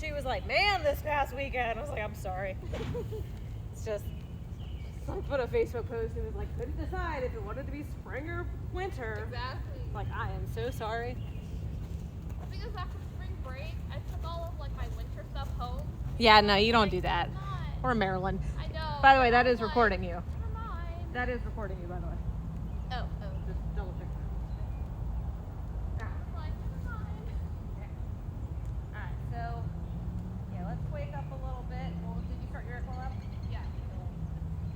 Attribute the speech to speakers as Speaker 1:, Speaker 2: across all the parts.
Speaker 1: she was like, man, this past weekend. I was like, I'm sorry. It's just, I put a Facebook post and was like, couldn't decide if it wanted to be spring or winter.
Speaker 2: Exactly.
Speaker 1: Like, I am so sorry.
Speaker 2: I think it was after spring break. I took all of like my winter stuff home.
Speaker 1: Yeah, no, you don't do that. Or Maryland.
Speaker 2: I know.
Speaker 1: By the way, that is
Speaker 2: like,
Speaker 1: recording you.
Speaker 2: Never mind.
Speaker 1: That is recording you, by the way.
Speaker 2: Oh.
Speaker 1: Just double check that.
Speaker 2: I was like, never mind.
Speaker 1: Alright, so, yeah, let's wake up a little bit. Well, did you start your equal up?
Speaker 2: Yeah.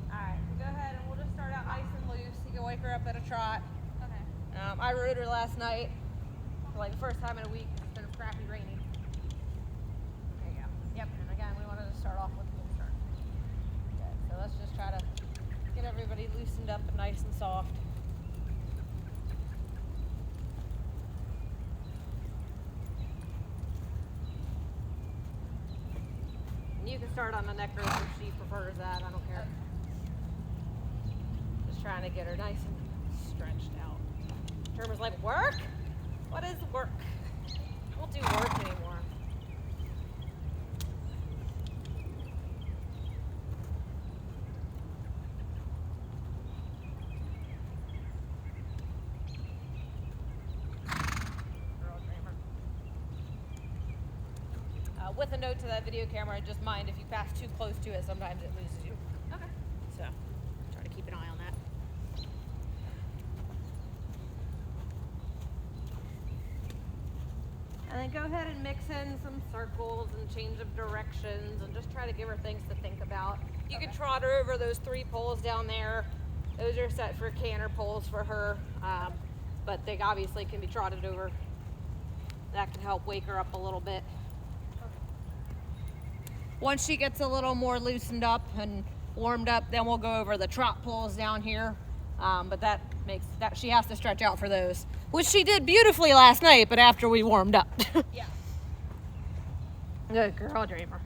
Speaker 1: Alright, so go ahead and we'll just start out nice and loose. You can wake her up at a trot.
Speaker 2: Okay.
Speaker 1: I rode her last night for like the first time in a week. It's been crappy rainy. There you go. Yep, and again, we wanted to start off with a good start. Okay, so let's just try to get everybody loosened up and nice and soft. And you can start on the neck rope if she prefers that. I don't care. Just trying to get her nice and stretched out. Terma's like, work? What is work? I don't do work anymore. Girl dreamer. With a note to that video camera, just mind if you pass too close to it, sometimes it loses you.
Speaker 2: Okay.
Speaker 1: So, try to keep an eye on that. And then go ahead and mix in some circles and change of directions and just try to give her things to think about. You can trot her over those 3 poles down there. Those are set for canter poles for her, but they obviously can be trotted over. That can help wake her up a little bit. Once she gets a little more loosened up and warmed up, then we'll go over the trot poles down here. But that makes that she has to stretch out for those, which she did beautifully last night, but after we warmed up.
Speaker 2: Yeah.
Speaker 1: Good girl, dreamer.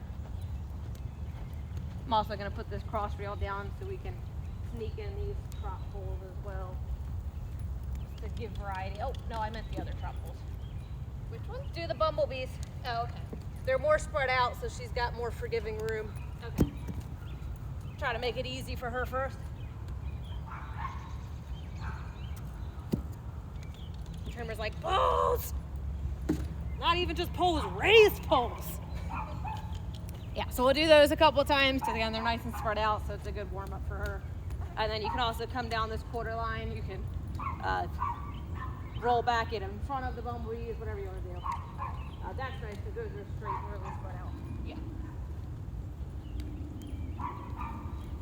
Speaker 1: I'm also gonna put this cross rail down so we can sneak in these trot poles as well, just to give variety. Oh no, I meant the other trot poles.
Speaker 2: Which one?
Speaker 1: Do the bumblebees.
Speaker 2: Oh, okay.
Speaker 1: They're more spread out, so she's got more forgiving room.
Speaker 2: Okay.
Speaker 1: Try to make it easy for her first. Trimmer's like, poles! Not even just poles, raised poles. Yeah, so we'll do those a couple of times because again, they're nice and spread out, so it's a good warm up for her. And then you can also come down this quarter line. You can roll back it in front of the bumblebees, whatever you want to do. That's nice because those are straight and really spread out.
Speaker 2: Yeah.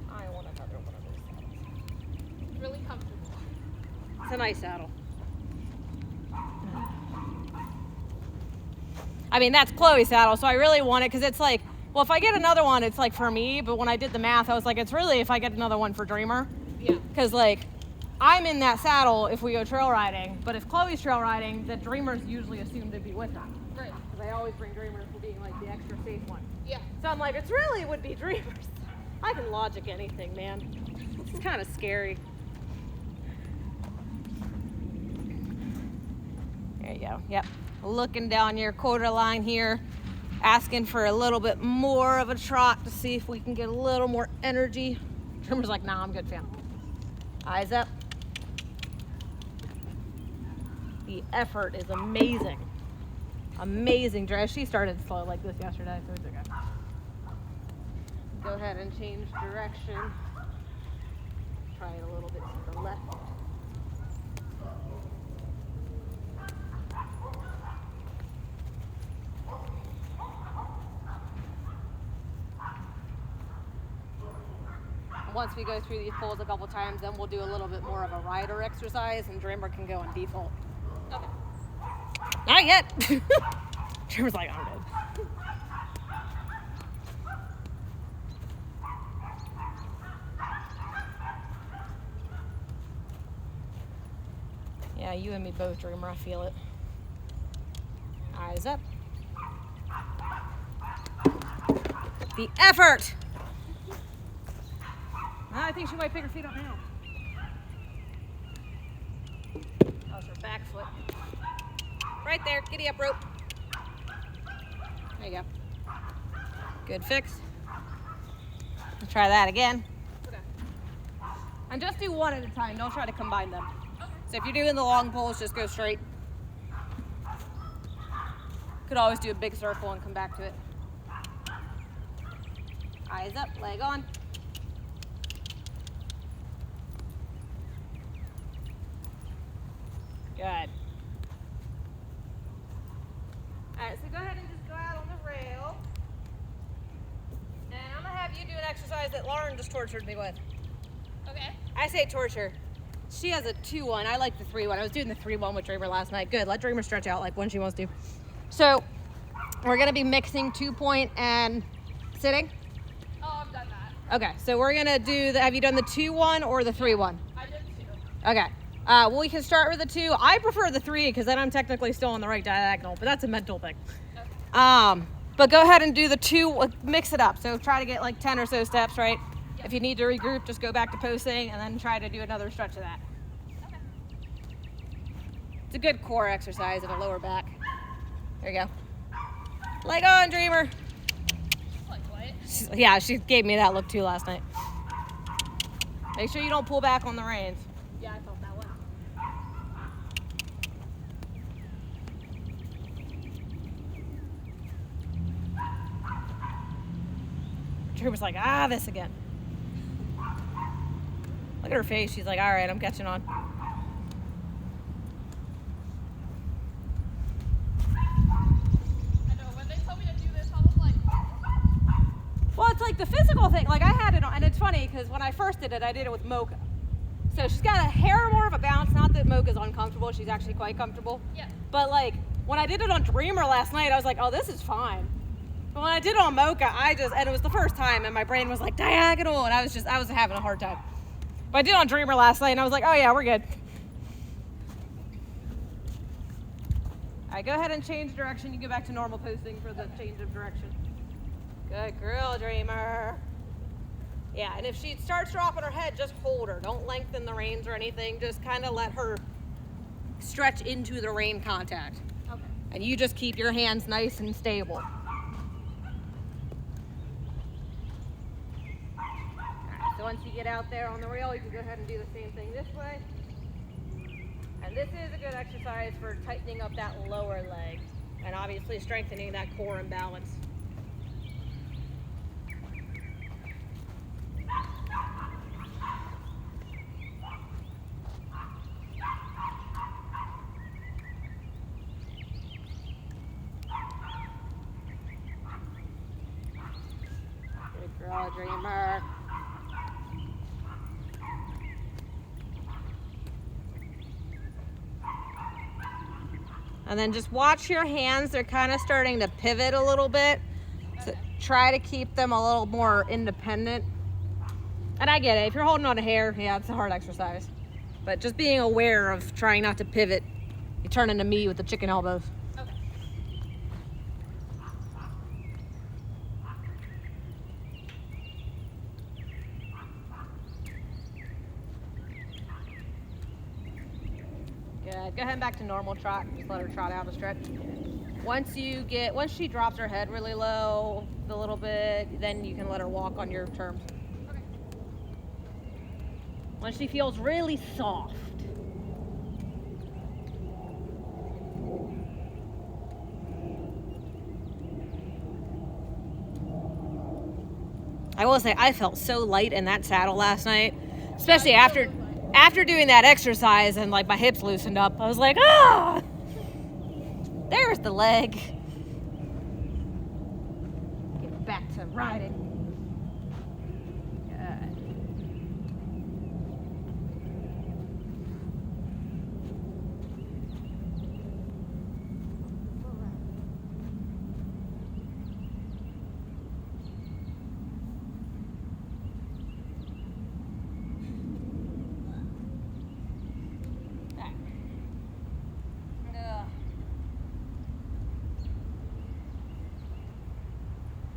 Speaker 1: I want another one of those saddles.
Speaker 2: It's really comfortable.
Speaker 1: It's a nice saddle. I mean, that's Chloe's saddle, so I really want it because it's like, well, if I get another one, it's like for me, but when I did the math, I was like, it's really if I get another one for Dreamer.
Speaker 2: Yeah.
Speaker 1: Because, like, I'm in that saddle if we go trail riding, but if Chloe's trail riding, the Dreamer's usually assumed to be with her.
Speaker 2: Right.
Speaker 1: Because I always bring Dreamers for being, like, the extra safe one.
Speaker 2: Yeah.
Speaker 1: So I'm like, it's really would be Dreamers. I can logic anything, man. It's kind of scary. There you go. Yep. Looking down your quarter line here, asking for a little bit more of a trot to see if we can get a little more energy. Dreamer's like, nah, I'm good, fam. Eyes up. The effort is amazing. Amazing dress. She started slow like this yesterday, so it's okay. Go ahead and change direction. Try it a little bit to the left. Once we go through these poles a couple times, then we'll do a little bit more of a rider exercise, and Dreamer can go on default.
Speaker 2: Okay.
Speaker 1: Not yet. Dreamer's like, I'm good. Yeah, you and me both, Dreamer. I feel it. Eyes up. The effort. I think she might pick her feet up now. That was her back foot. Right there, giddy up rope. There you go. Good fix. Let's try that again.
Speaker 2: Okay.
Speaker 1: And just do one at a time. Don't try to combine them.
Speaker 2: Okay.
Speaker 1: So if you're doing the long pulls, just go straight. Could always do a big circle and come back to it. Eyes up, leg on. Good. All right, so go ahead and just go out on the rail. And I'm gonna have you do an exercise that Lauren just tortured me with.
Speaker 2: Okay.
Speaker 1: I say torture. She has a 2-1. I like the 3-1. I was doing the 3-1 with Dreamer last night. Good. Let Dreamer stretch out like when she wants to. So we're gonna be mixing 2-point and sitting.
Speaker 2: Oh, I've done that.
Speaker 1: Okay. So we're gonna do the. Have you done the 2-1 or the 3-1?
Speaker 2: I did 2.
Speaker 1: Okay. Well, we can start with the 2. I prefer the 3 because then I'm technically still on the right diagonal, but that's a mental thing.
Speaker 2: Okay.
Speaker 1: But go ahead and do the 2. Mix it up. So try to get like 10 or so steps, right?
Speaker 2: Yep.
Speaker 1: If you need to regroup, just go back to posting and then try to do another stretch of that.
Speaker 2: Okay.
Speaker 1: It's a good core exercise in the lower back. There you go. Leg on, Dreamer.
Speaker 2: Like what?
Speaker 1: Yeah, she gave me that look too last night. Make sure you don't pull back on the reins.
Speaker 2: Yeah, I felt that one.
Speaker 1: Dreamer's like, this again. Look at her face. She's like, all right, I'm catching on.
Speaker 2: I know, when they told me to do this, I was like,
Speaker 1: Well, it's like the physical thing. Like I had it on, and it's funny because when I first did it, I did it with Mocha. So she's got a hair more of a bounce. Not that Mocha's uncomfortable. She's actually quite comfortable.
Speaker 2: yeah.
Speaker 1: But like when I did it on Dreamer last night, I was like, oh, this is fine. But when I did it on Mocha, and it was the first time, and my brain was like diagonal, and I was having a hard time. But I did it on Dreamer last night, and I was like, oh yeah, we're good. All right, go ahead and change direction. You go back to normal posting for the change of direction. Good girl, Dreamer. Yeah, and if she starts dropping her head, just hold her. Don't lengthen the reins or anything. Just kind of let her stretch into the rein contact.
Speaker 2: Okay.
Speaker 1: And you just keep your hands nice and stable. All right, so once you get out there on the rail, you can go ahead and do the same thing this way. And this is a good exercise for tightening up that lower leg and obviously strengthening that core and balance. Good girl, Dreamer. And then just watch your hands. They're kind of starting to pivot a little bit. So try to keep them a little more independent. And I get it. If you're holding on to hair, yeah, it's a hard exercise. But just being aware of trying not to pivot. You turn into me with the chicken elbows.
Speaker 2: Okay.
Speaker 1: Good. Go ahead back to normal trot. Just let her trot out a stretch. Once she drops her head really low a little bit, then you can let her walk on your terms.
Speaker 2: Okay.
Speaker 1: When she feels really soft. I will say I felt so light in that saddle last night, especially after doing that exercise and like my hips loosened up. I was like, there's the leg. Get back to riding. Good.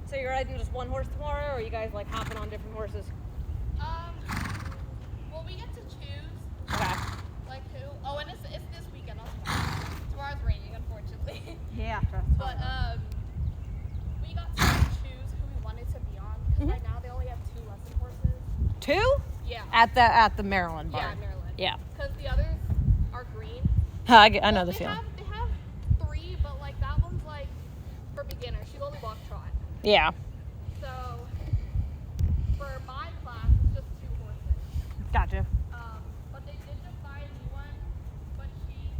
Speaker 1: So you're riding just one horse tomorrow, or are you guys like hopping on different horses?
Speaker 2: Well, we get to choose,
Speaker 1: Okay.
Speaker 2: like who. Oh, and it's this weekend, not tomorrow. Tomorrow's raining, unfortunately.
Speaker 1: Yeah.
Speaker 2: But we got to choose who we
Speaker 1: 2?
Speaker 2: Yeah.
Speaker 1: At the Maryland barn.
Speaker 2: Yeah, Maryland.
Speaker 1: Yeah.
Speaker 2: Because the others are green.
Speaker 1: I know the feeling.
Speaker 2: They have 3, but like that one's like for beginners. She only walked Trot.
Speaker 1: Yeah.
Speaker 2: So for my class, it's just 2 horses.
Speaker 1: Gotcha.
Speaker 2: But they did just buy a new one, but she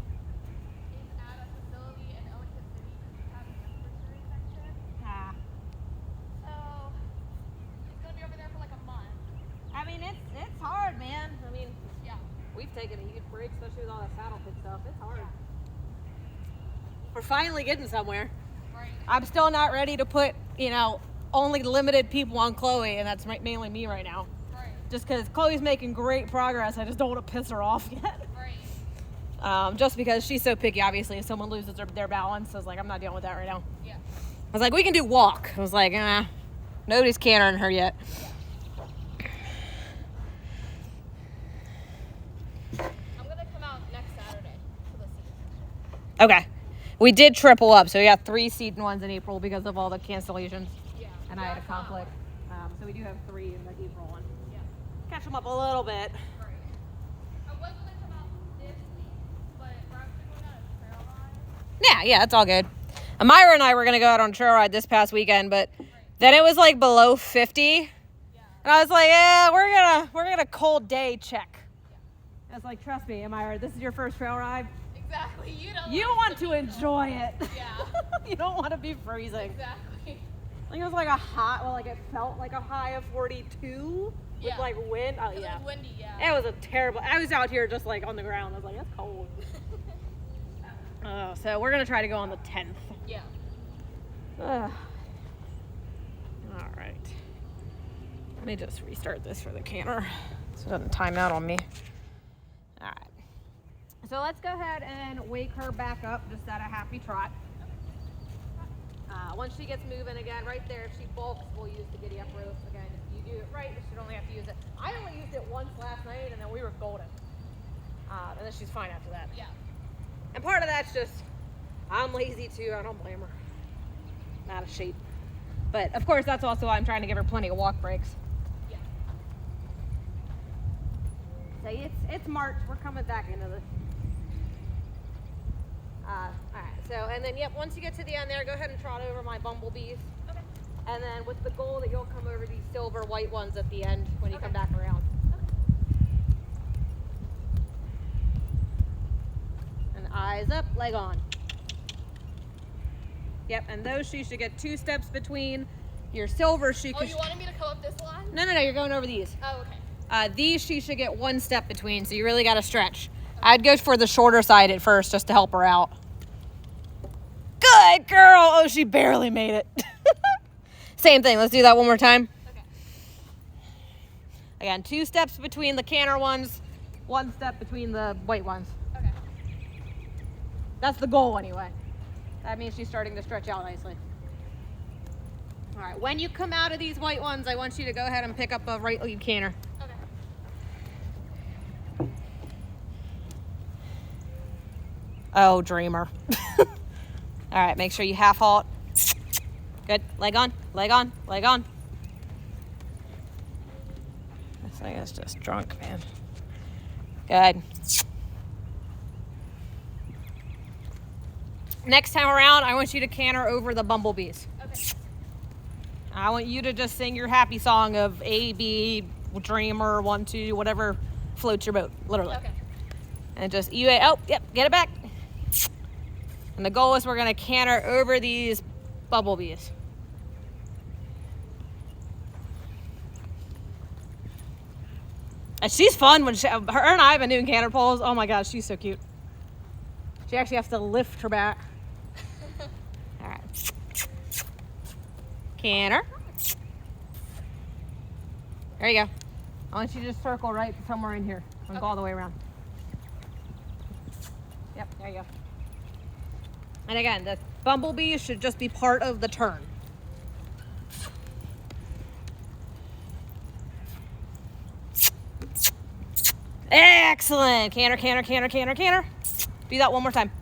Speaker 2: is at a facility in Ellicott City because she has a respiratory infection.
Speaker 1: Ah.
Speaker 2: So she's gonna be over there for like a month.
Speaker 1: I mean, it's hard, man. I mean,
Speaker 2: Yeah.
Speaker 1: we've taken a huge break, especially with all that saddle pit stuff. It's hard. We're finally getting somewhere.
Speaker 2: Right.
Speaker 1: I'm still not ready to put, only limited people on Chloe, and that's mainly me right now.
Speaker 2: Right.
Speaker 1: Just because Chloe's making great progress, I just don't want to piss her off yet.
Speaker 2: Right.
Speaker 1: Just because she's so picky, obviously, if someone loses their balance, I was like, I'm not dealing with that right now.
Speaker 2: Yeah.
Speaker 1: I was like, we can do walk. I was like, nobody's cantering her yet.
Speaker 2: I'm gonna come out next Saturday for the season.
Speaker 1: Okay. We did triple up, so we got 3 season ones in April because of all the cancellations.
Speaker 2: Yeah.
Speaker 1: And I had a conflict. So we do have 3 in the April one.
Speaker 2: Yeah.
Speaker 1: Catch them up a little bit.
Speaker 2: Right. I was gonna come out this week, but we're actually going on a trail ride.
Speaker 1: Yeah, it's all good. Amira and I were going to go out on a trail ride this past weekend, but then it was like below 50.
Speaker 2: Yeah.
Speaker 1: And I was like, yeah, we're gonna cold day check. I was like, trust me, Amira, this is your first trail ride.
Speaker 2: Exactly.
Speaker 1: You want to enjoy it.
Speaker 2: Yeah.
Speaker 1: You don't want to be freezing.
Speaker 2: Exactly.
Speaker 1: I think it was like a hot, it felt like a high of 42 with
Speaker 2: Yeah.
Speaker 1: like wind. Oh,
Speaker 2: It
Speaker 1: yeah.
Speaker 2: was windy, yeah.
Speaker 1: It was a terrible, I was out here just like on the ground. I was like, that's cold. So we're going to try to go on the 10th.
Speaker 2: Yeah.
Speaker 1: All right. Let me just restart this for the canter so it doesn't time out on me. All right. So let's go ahead and wake her back up just at a happy trot. Once she gets moving again, right there, if she balks, we'll use the giddy up rope. Again, if you do it right, you should only have to use it. I only used it once last night, and then we were golden. And then she's fine after that.
Speaker 2: Yeah.
Speaker 1: And part of that's just, I'm lazy too. I don't blame her. Not of shape. But of course, that's also why I'm trying to give her plenty of walk breaks.
Speaker 2: Yeah.
Speaker 1: So it's March. We're coming back into this. All right. So, and then, once you get to the end there, go ahead and trot over my bumblebees.
Speaker 2: Okay.
Speaker 1: And then with the goal that you'll come over these silver white ones at the end when you come back around. And eyes up, leg on. Yep, and those she should get 2 steps between. Your silver she
Speaker 2: Oh,
Speaker 1: could.
Speaker 2: you wanted me to come up this line?
Speaker 1: No, you're going over these.
Speaker 2: Oh, okay.
Speaker 1: These she should get 1 step between, so you really got to stretch. I'd go for the shorter side at first just to help her out. Good girl. Oh, she barely made it. Same thing. Let's do that one more time.
Speaker 2: Okay.
Speaker 1: Again, 2 steps between the canter ones, 1 step between the white ones.
Speaker 2: Okay.
Speaker 1: That's the goal anyway. That means she's starting to stretch out nicely. All right, when you come out of these white ones, I want you to go ahead and pick up a right lead canter.
Speaker 2: Okay.
Speaker 1: Oh, dreamer. All right, make sure you half halt. Good, leg on, leg on, leg on. This thing is just drunk, man. Good. Next time around, I want you to canter over the bumblebees.
Speaker 2: Okay.
Speaker 1: I want you to just sing your happy song of A, B, dreamer, 1, 2, whatever floats your boat, literally.
Speaker 2: Okay.
Speaker 1: And just, get it back. And the goal is we're gonna canter over these bumblebees. And she's fun when her and I have been doing canter poles. Oh my gosh, she's so cute. She actually has to lift her back. All right. Canter. There you go. I want you to just circle right somewhere in here and go all the way around. Yep, there you go. And again, the bumblebee should just be part of the turn. Excellent. Canter, canter, canter, canter, canter. Do that one more time.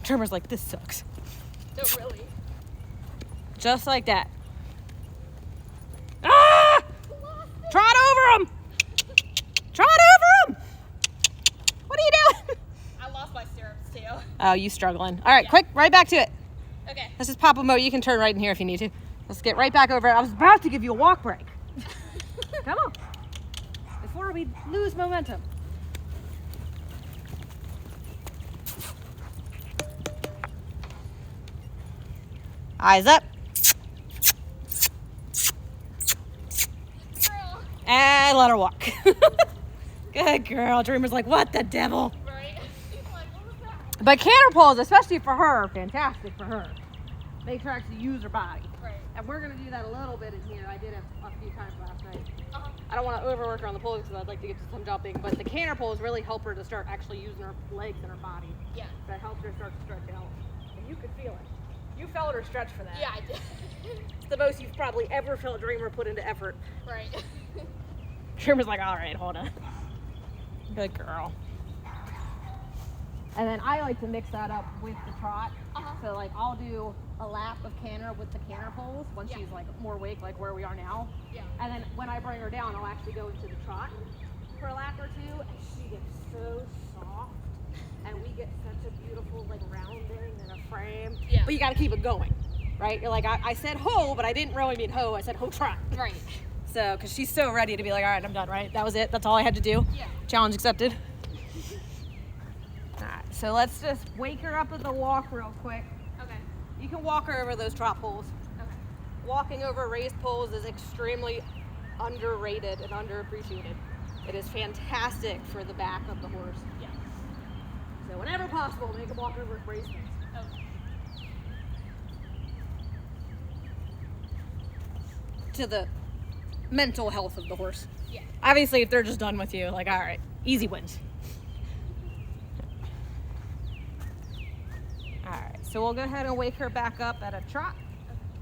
Speaker 1: Tremor's like, this sucks.
Speaker 2: No, really.
Speaker 1: Just like that. Ah! Trot over him. Trot over him. What are you doing?
Speaker 2: I lost my stirrups too.
Speaker 1: Oh, you struggling. All right, quick, right back to it.
Speaker 2: Okay.
Speaker 1: Let's just pop a mo. You can turn right in here if you need to. Let's get right back over it. I was about to give you a walk break. Come on. Before we lose momentum. Eyes up.
Speaker 2: Girl.
Speaker 1: And let her walk. Good girl. Dreamer's like, what the devil?
Speaker 2: Right? She's like, what was that?
Speaker 1: But canter pulls, especially for her, are fantastic for her. Makes her actually use her body.
Speaker 2: Right.
Speaker 1: And we're going to do that a little bit in here. I did it a few times last night.
Speaker 2: Uh-huh.
Speaker 1: I don't want to overwork her on the pulls because I'd like to get to some jumping, but the canter pulls really help her to start actually using her legs and her body.
Speaker 2: Yeah.
Speaker 1: That helps her start to stretch out. And you could feel it. You felt her stretch for that.
Speaker 2: Yeah, I did.
Speaker 1: It's the most you've probably ever felt Dreamer put into effort.
Speaker 2: Right.
Speaker 1: Dreamer's like, all right, hold on. Good girl. And then I like to mix that up with the trot.
Speaker 2: Uh-huh.
Speaker 1: So like I'll do a lap of canter with the canter poles when
Speaker 2: Yeah.
Speaker 1: she's like more awake, like where we are now.
Speaker 2: Yeah.
Speaker 1: And then when I bring her down, I'll actually go into the trot for a lap or two, and she gets so soft, and we get such a beautiful like rounding and a frame.
Speaker 2: Yeah.
Speaker 1: But you got to keep it going, right? You're like, I said ho, but I didn't really mean ho. I said ho trot.
Speaker 2: Right.
Speaker 1: So, because she's so ready to be like, all right, I'm done, right? That was it. That's all I had to do.
Speaker 2: Yeah.
Speaker 1: Challenge accepted. All right, so let's just wake her up at the walk real quick.
Speaker 2: Okay.
Speaker 1: You can walk her over those trot poles.
Speaker 2: Okay.
Speaker 1: Walking over raised poles is extremely underrated and underappreciated. It is fantastic for the back of the horse.
Speaker 2: Yeah.
Speaker 1: So whenever possible, make a walk over raised poles.
Speaker 2: Okay.
Speaker 1: To the mental health of the horse.
Speaker 2: Yeah.
Speaker 1: Obviously, if they're just done with you, like, all right, easy wins. All right, so we'll go ahead and wake her back up at a trot,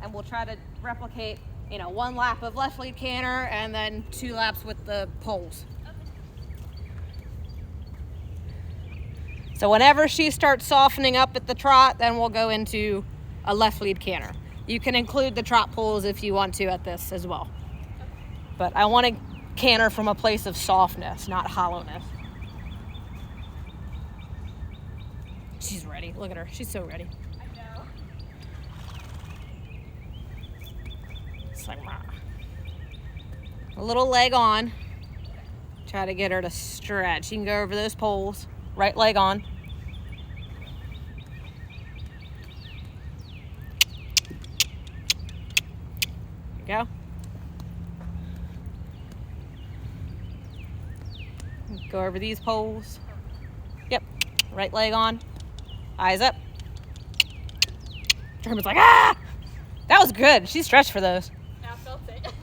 Speaker 1: and we'll try to replicate, you know, 1 lap of left lead canter and then 2 laps with the poles. So whenever she starts softening up at the trot, then we'll go into a left lead canter. You can include the trot poles if you want to at this as well. But I want to canter from a place of softness, not hollowness. She's ready. Look at her. She's so ready.
Speaker 2: I know.
Speaker 1: It's like, rah. A little leg on. Try to get her to stretch. You can go over those poles. Right leg on. There you go. Go over these poles. Yep. Right leg on. Eyes up. German's like, ah! That was good. She stretched for those.
Speaker 2: I felt it.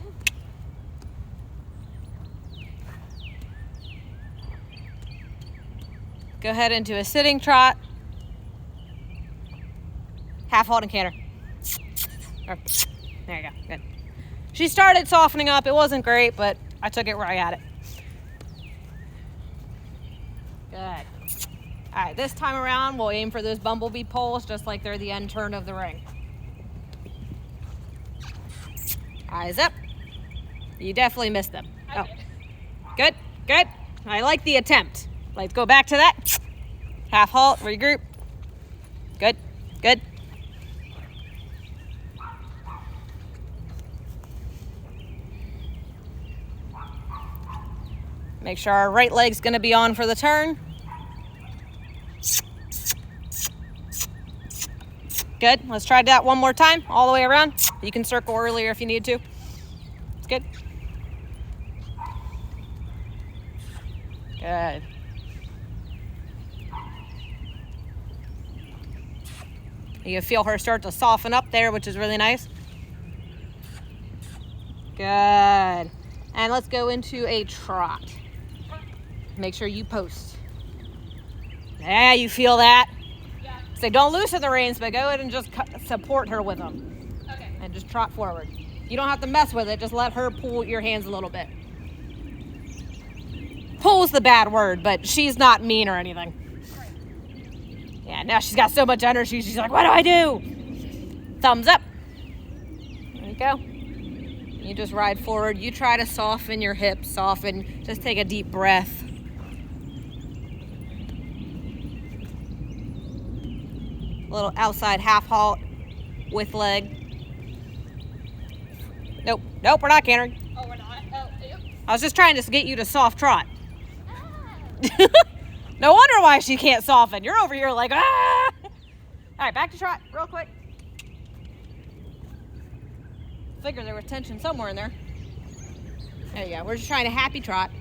Speaker 1: Go ahead into a sitting trot. Half halt and canter. There you go. Good. She started softening up. It wasn't great, but I took it where I had it. Good. All right, this time around, we'll aim for those bumblebee poles just like they're the end turn of the ring. Eyes up. You definitely missed them.
Speaker 2: I did.
Speaker 1: Good, good. I like the attempt. Let's go back to that. Half halt, regroup. Good, good. Make sure our right leg's gonna be on for the turn. Good, let's try that one more time, all the way around. You can circle earlier if you need to. It's good. Good. You can feel her start to soften up there, which is really nice. Good. And let's go into a trot. Make sure you post. Yeah, you feel that?
Speaker 2: Yeah.
Speaker 1: So don't loosen the reins, but go ahead and just support her with them.
Speaker 2: Okay.
Speaker 1: And just trot forward. You don't have to mess with it. Just let her pull your hands a little bit. Pull's the bad word, but she's not mean or anything.
Speaker 2: Right.
Speaker 1: Yeah, now she's got so much energy. She's like, what do I do? Thumbs up. There you go. You just ride forward. You try to soften your hips, soften. Just take a deep breath. A little outside half halt with leg. Nope, nope, we're not cantering.
Speaker 2: Oh, we're not? Oh, yep.
Speaker 1: I was just trying to get you to soft trot.
Speaker 2: Ah.
Speaker 1: No wonder why she can't soften. You're over here like, ah! All right, back to trot real quick. Figured there was tension somewhere in there. There you go. We're just trying to happy trot.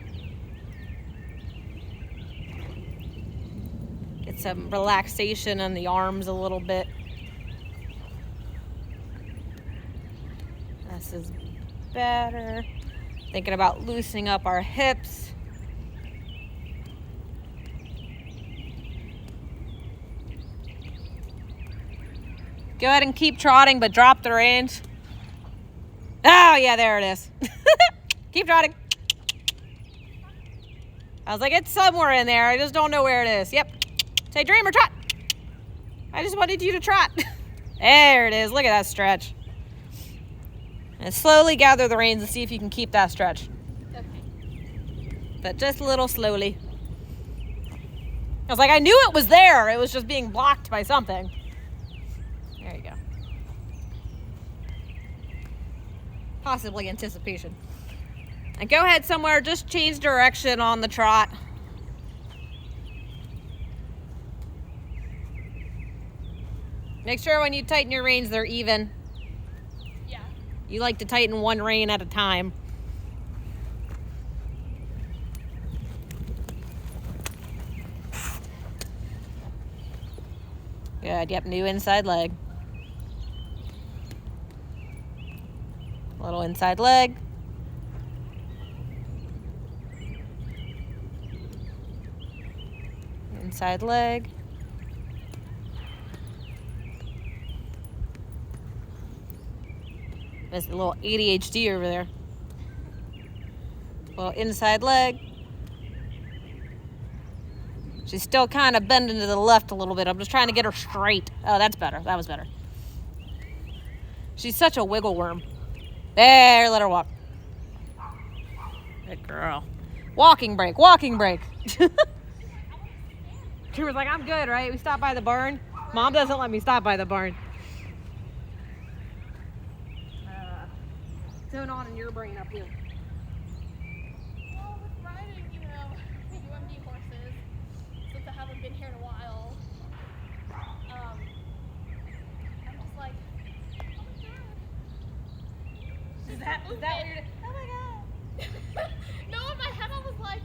Speaker 1: Get some relaxation on the arms a little bit. This is better. Thinking about loosening up our hips. Go ahead and keep trotting, but drop the reins. Oh, yeah, there it is. Keep trotting. I was like, it's somewhere in there. I just don't know where it is. Yep. Say, Dreamer, trot. I just wanted you to trot. There it is. Look at that stretch. And slowly gather the reins and see if you can keep that stretch.
Speaker 2: Okay.
Speaker 1: But just a little slowly. I was like, I knew it was there. It was just being blocked by something. There you go. Possibly anticipation. And go ahead somewhere, just change direction on the trot. Make sure when you tighten your reins, they're even.
Speaker 2: Yeah.
Speaker 1: You like to tighten one rein at a time. Good, yep, new inside leg. Little inside leg. Inside leg. There's a little ADHD over there. Little inside leg. She's still kind of bending to the left a little bit. I'm just trying to get her straight. Oh, that's better. That was better. She's such a wiggle worm. There, let her walk. Good girl. Walking break, walking break. She was like, I'm good, right? We stopped by the barn. Mom doesn't let me stop by the barn. Zone on in your brain up here.
Speaker 2: Well, with riding, the UMD horses, since I haven't been here in a while, I'm just like, oh my god.
Speaker 1: Is that weird?
Speaker 2: Oh my god. No, in my head I was like,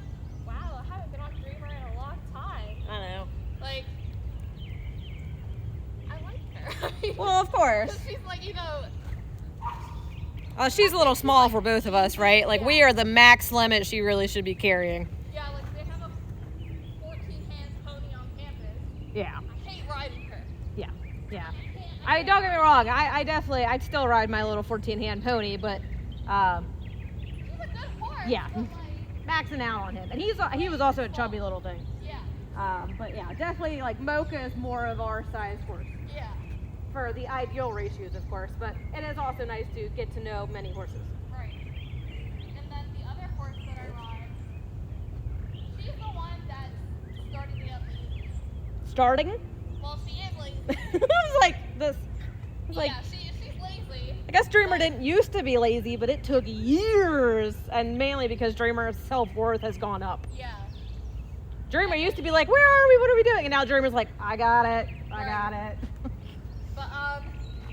Speaker 2: wow, I haven't been on Dreamer in a long time.
Speaker 1: I know.
Speaker 2: Like, I like her.
Speaker 1: Well, of course.
Speaker 2: 'Cause she's like,
Speaker 1: She's a little small for both of us, right? Like, we are the max limit she really should be carrying.
Speaker 2: yeah, like they have a 14-hand pony on campus.
Speaker 1: Yeah.
Speaker 2: I hate riding her.
Speaker 1: Yeah. Yeah.
Speaker 2: I can't.
Speaker 1: Don't get me wrong. I'd still ride my little 14-hand pony, but
Speaker 2: She's a good horse.
Speaker 1: Yeah.
Speaker 2: But like,
Speaker 1: maxing out on him. And he was also a chubby little thing.
Speaker 2: yeah.
Speaker 1: But yeah, definitely like Mocha is more of our size horse
Speaker 2: Yeah.
Speaker 1: for the ideal ratios, of course. But it is also nice to get to know many horses.
Speaker 2: Right. And then the other horse that I ride, she's the one that's starting to get lazy.
Speaker 1: Starting?
Speaker 2: Well, she is lazy.
Speaker 1: It was like this. It was like,
Speaker 2: Yeah, she's lazy.
Speaker 1: I guess Dreamer didn't used to be lazy, but it took years, and mainly because Dreamer's self-worth has gone up.
Speaker 2: Yeah.
Speaker 1: Dreamer used to be like, where are we? What are we doing? And now Dreamer's like, I got it. I got it.
Speaker 2: But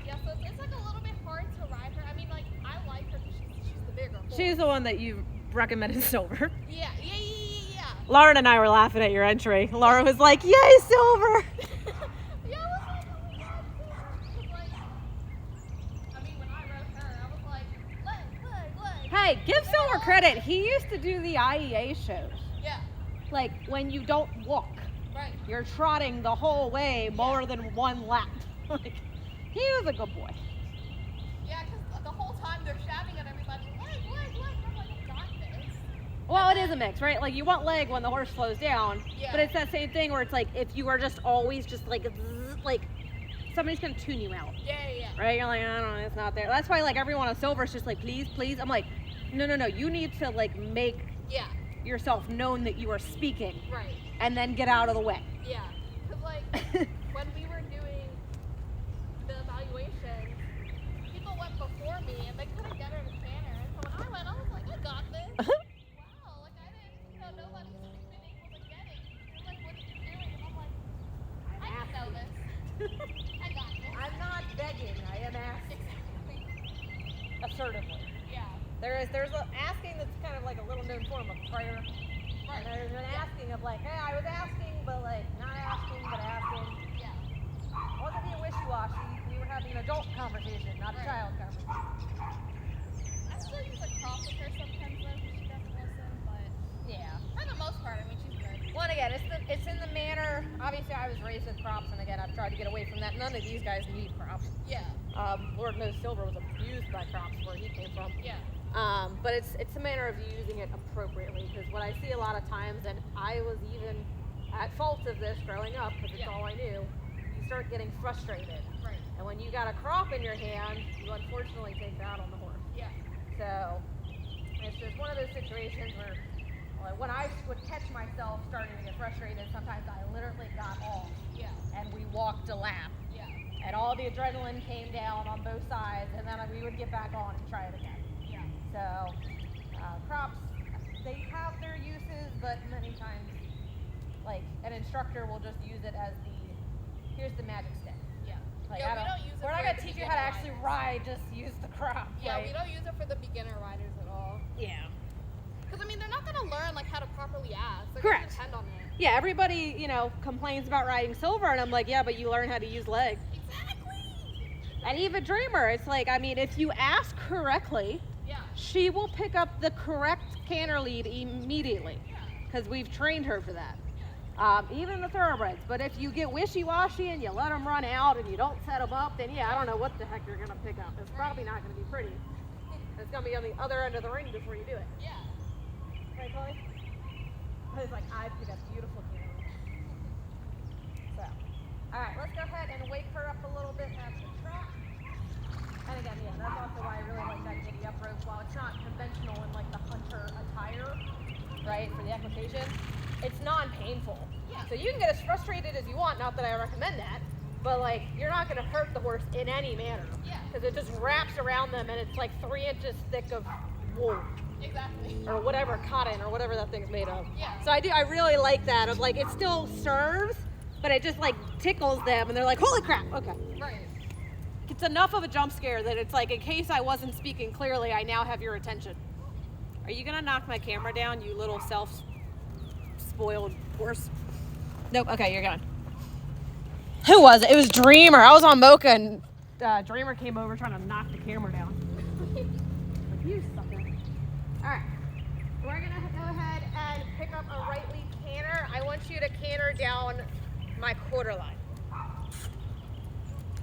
Speaker 2: yeah, so it's like a little bit hard to ride her. I mean, like I like her because she's the bigger horse.
Speaker 1: She's the one that you recommended Silver.
Speaker 2: Yeah.
Speaker 1: Lauren and I were laughing at your entry. Laura was like, yay, Silver.
Speaker 2: Yeah, I was like, oh my god, Silver. 'Cause, like, I mean, when I rode her, I was like, leg.
Speaker 1: Hey, give Silver credit. He used to do the IEA shows.
Speaker 2: Yeah.
Speaker 1: Like when you don't walk,
Speaker 2: Right.
Speaker 1: you're trotting the whole way more than one lap. Like, he was a good boy.
Speaker 2: Yeah, because the whole time they're shouting at everybody, leg. And I'm like, I got this.
Speaker 1: Well, it is a mix, right? Like you want leg when the horse slows down,
Speaker 2: Yeah.
Speaker 1: but it's that same thing where it's like if you are just always just like zzz, like somebody's gonna tune you out.
Speaker 2: Yeah.
Speaker 1: Right? You're like, I don't know, it's not there. That's why like everyone on silver is just like, please. I'm like, no. You need to like make yourself known that you are speaking.
Speaker 2: Right.
Speaker 1: And then get out of the way.
Speaker 2: Yeah. Because like when we were doing the evaluation, people went before me and they couldn't get her to canter. And so when I went, I was like, I got this. Wow, like I didn't, nobody's been able to get it. They're like, what are you doing? And I'm like, I didn't know this. I got this.
Speaker 1: I'm not begging, I am asking.
Speaker 2: Exactly.
Speaker 1: Assertively.
Speaker 2: Yeah.
Speaker 1: There's a asking that's kind of like a little known form of prayer.
Speaker 2: Right.
Speaker 1: And there's an asking of like, hey, I was asking, but like not asking, but asking.
Speaker 2: Yeah.
Speaker 1: I wasn't being wishy-washy. We were having an adult conversation, not a child conversation.
Speaker 2: I still use like props with her sometimes though, because she doesn't listen, but
Speaker 1: Yeah.
Speaker 2: for the most part, I mean, she's good.
Speaker 1: Well, and again, it's in the manner. Obviously, I was raised with props, and again, I've tried to get away from that. None of these guys need props.
Speaker 2: Yeah.
Speaker 1: Lord knows Silver was abused by props where he came from.
Speaker 2: Yeah.
Speaker 1: But it's a matter of using it appropriately, because what I see a lot of times, and I was even at fault of this growing up, because it's all I knew, you start getting frustrated.
Speaker 2: Right.
Speaker 1: And when you got a crop in your hand, you unfortunately take that on the horse.
Speaker 2: Yeah.
Speaker 1: So it's just one of those situations where when I would catch myself starting to get frustrated, sometimes I literally got off
Speaker 2: Yeah.
Speaker 1: and we walked a lap.
Speaker 2: Yeah.
Speaker 1: And all the adrenaline came down on both sides, and then we would get back on and try it again.
Speaker 2: Yeah.
Speaker 1: So props, they have their uses, but many times, like an instructor will just use it as here's the magic stick.
Speaker 2: Yeah.
Speaker 1: Like,
Speaker 2: Yeah, we don't use it
Speaker 1: we're not
Speaker 2: for
Speaker 1: gonna
Speaker 2: the
Speaker 1: teach you how to
Speaker 2: beginner
Speaker 1: actually
Speaker 2: riders.
Speaker 1: ride, just use the crop.
Speaker 2: Yeah,
Speaker 1: right?
Speaker 2: we don't use it for the beginner riders at all.
Speaker 1: Yeah.
Speaker 2: Because I mean, they're not gonna learn like how to properly ask. They're
Speaker 1: Correct.
Speaker 2: gonna depend on it.
Speaker 1: Yeah, everybody, complains about riding silver, and I'm like, yeah, but you learn how to use leg.
Speaker 2: Exactly.
Speaker 1: And even Dreamer, it's like, I mean, if you ask correctly,
Speaker 2: Yeah.
Speaker 1: she will pick up the correct canter lead immediately,
Speaker 2: Yeah.
Speaker 1: because we've trained her for that. Even the thoroughbreds. But if you get wishy-washy and you let them run out and you don't set them up, then yeah, I don't know what the heck you're gonna pick up. It's probably not gonna be pretty. It's gonna be on the other end of the ring before you do it.
Speaker 2: Yeah.
Speaker 1: Right, Chloe? It's like, I pick up beautiful canter. So, all right, let's go ahead and wake her up a little bit at the trot. And again, yeah, that's also why I really like that giddy up rope. While it's not conventional in like the hunter attire, right, for the equitation, it's non-painful.
Speaker 2: Yeah.
Speaker 1: So you can get as frustrated as you want, not that I recommend that, but like you're not gonna hurt the horse in any manner.
Speaker 2: Yeah.
Speaker 1: Because it just wraps around them and it's like 3 inches thick of wool.
Speaker 2: Exactly.
Speaker 1: Or whatever, cotton, or whatever that thing's made of.
Speaker 2: Yeah.
Speaker 1: So I really like that, of like, it still serves, but it just like tickles them and they're like, holy crap, okay.
Speaker 2: Right.
Speaker 1: It's enough of a jump scare that it's like, in case I wasn't speaking clearly, I now have your attention. Are you gonna knock my camera down, you little self-spoiled horse? Nope, okay, you're gone. Who was it? It was Dreamer. I was on Mocha and Dreamer came over trying to knock the camera down. Like, you sucker. All right, we're gonna go ahead and pick up a right lead canter. I want you to canter down my quarter line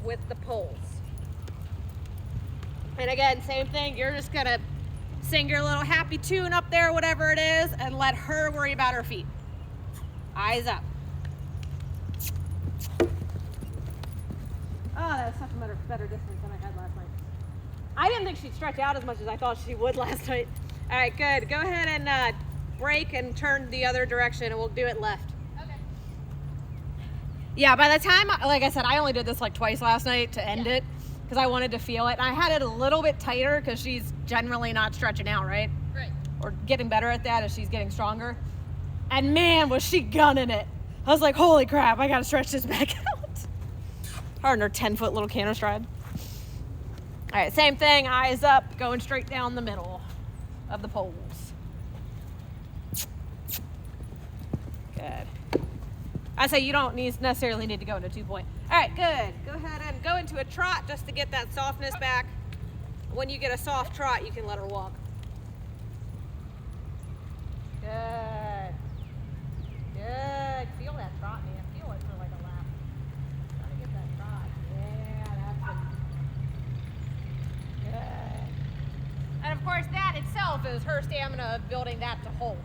Speaker 1: with the poles. And again, same thing, you're just gonna sing your little happy tune up there, whatever it is, and let her worry about her feet. Eyes up. Oh, that was such a better distance than I had last night. I didn't think she'd stretch out as much as I thought she would last night. All right, good. Go ahead and brake and turn the other direction, and we'll do it left.
Speaker 2: Okay.
Speaker 1: Yeah, by the time, like I said, I only did this like twice last night to end it, because I wanted to feel it. And I had it a little bit tighter because she's generally not stretching out, right?
Speaker 2: Right.
Speaker 1: Or getting better at that as she's getting stronger. And man, was she gunning it. I was like, holy crap, I gotta stretch this back out. Her and her 10-foot little canter stride. All right, same thing, eyes up, going straight down the middle of the poles. Good. I say you don't necessarily need to go into 2-point. All right, good. Go ahead and go into a trot just to get that softness back. When you get a soft trot, you can let her walk. Good. Good. Feel that trot, man. Feel it for like a lap. Try to get that trot. Yeah, that's it. Good. And of course, that itself is her stamina of building that to hold.